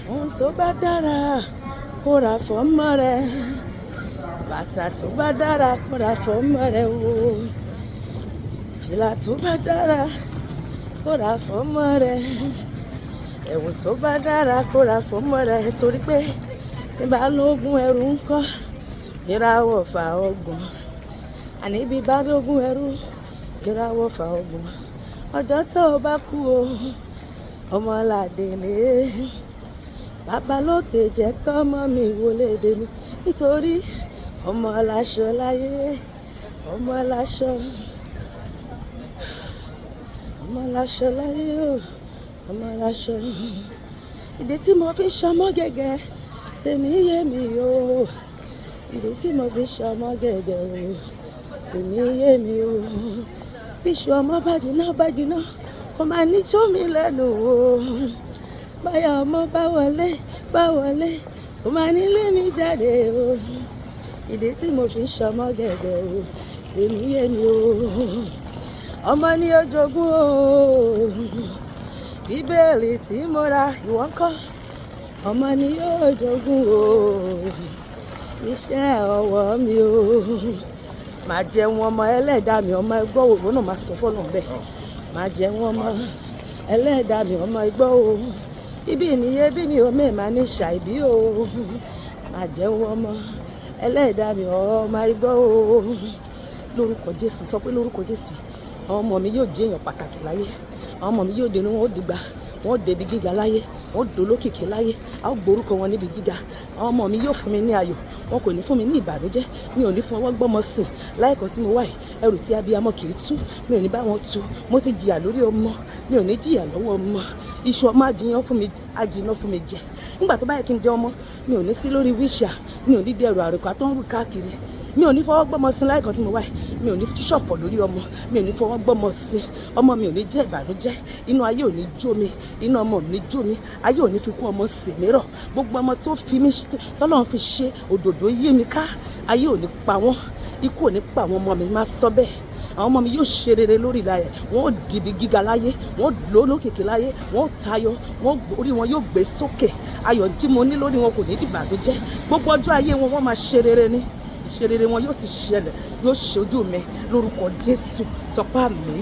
ohun tó bá dára kó ra fọ́mọ rẹ̀, bàtà tó bá dára kó ra fọ́mọ rẹ̀ o, fìlà tó bá dára kó ra fọ́mọ rẹ̀, ẹ̀wù tó bá dára kó ra fọ́mọ rẹ̀, torí pé tí bá lógún ẹrú ń kọ́ ìràwọ̀ fà ọgbọ̀n, àní bí bá lógún ẹrú ìràwọ̀ fà ọgbọ̀n, ọjọ́ tó o bá kú o ọmọládé lé bàbá lókè jẹ́ kọ́mọ mi wọlé dé mi, nítorí ọmọ aláṣọ láyé, ọmọ aláṣọ láyé o, ọmọ aláṣọ. Ìdí tí mo fi ṣọmọ gẹ́gẹ́ tèmi yé mi o, ìdí tí mo fi ṣọmọ gẹ́gẹ́ o tèmi yé mi o, bíṣu ọmọ bá jiná kò máa ní sómi lẹ́nu o, báyà ọmọ bá wọlé kò máa nílé mi jáde o, ìdí tí mo fi ṣọmọ gẹ́gẹ́ o tèmi yé mi o, ọmọ ni ó jogún o, bíbélì tí mo ra ìwọ ńkọ́, ọmọ ni yóò jogún o, iṣẹ́ ọwọ́ mi o, máa jẹun ọmọ ẹlẹ́dàá mi, ọmọ ẹgbọ́ òwò náà máa sọ fọ́nà bẹ́ẹ̀, máa jẹun ọmọ ẹlẹ́dàá mi, ọmọ ẹgbọ́ o, bíbí ìníye bí mi ò mẹ́ẹ̀má ní ṣàìbí o, máa jẹun ọmọ ẹlẹ́dàá mi, ọmọ ẹgbọ́ o, lórúkọ Jésù, sọ pé lórúkọ Jésù àwọn ọmọ mi yóò jẹ́ èèyàn pàtàkì láyé, àwọn ọmọ mi yóò dẹnu wọn ó dìgbà, wọn ó débi gíga láyé, wọn ó dolókìkí láyé, a ó gborúkọ wọn níbi gíga, àwọn ọmọ mi yóò fún mi ní ayọ̀, wọn kò ní fún mi ní ìbànújẹ́, mi ò ní fún ọwọ́ gbọ́mọ sìn láìkọ́ tí mo wà yìí, ẹrù tí abiyamọ kì í tú, mi ò ní bá wọn tú, mo ti jìyà lórí ọmọ, mi ò ní jìyà lọ́wọ́ ọmọ, iṣu ọmọ ajiná fún mi jẹ, nígbà tó bá yẹ kí n jẹ ọmọ, mi ò ní sí lórí wíṣà, mi ò ní dẹrù àrùkà tó ń rù káàkiri, mi ò ní fọwọ́ gbọ́mọ sí láìkan tí mo wà yìí, mi ò ní ṣọ̀fọ̀ lórí ọmọ, mi ò ní fọwọ́ gbọ́mọ sí, ọmọ mi ò ní jẹ́ ìbànújẹ́, inú ayé ò ní jó mi, inú ọmọ ò ní jó mi, ayé ò ní fi kún ọmọ sí mi rọ̀, gbogbo ọmọ tó fi mí tọ́lọ́run fi ṣe òdòdó yé mi ká, ayé ò ní pa wọ́n, ikú ò ní pa àwọn ọmọ mi, máa sọ bẹ́ẹ̀, àwọn ọmọ mi yóò ṣe rere lórí ilẹ̀, wọn ó dìbì gíga láyé, wọn ó lò lókìkí láyé, wọn ó tayọ, orí wọn yóò gbé sókè, ayọ̀ tí mo ní lórí wọn kò ní dìbànújẹ́, gbogbo ọjọ́ ayé wọn wọ́n máa ṣe rere ní, ìṣerere wọn yóò sì ṣẹlẹ̀, yóò ṣojú mi lórúkọ Jésù, sọ pé àmín.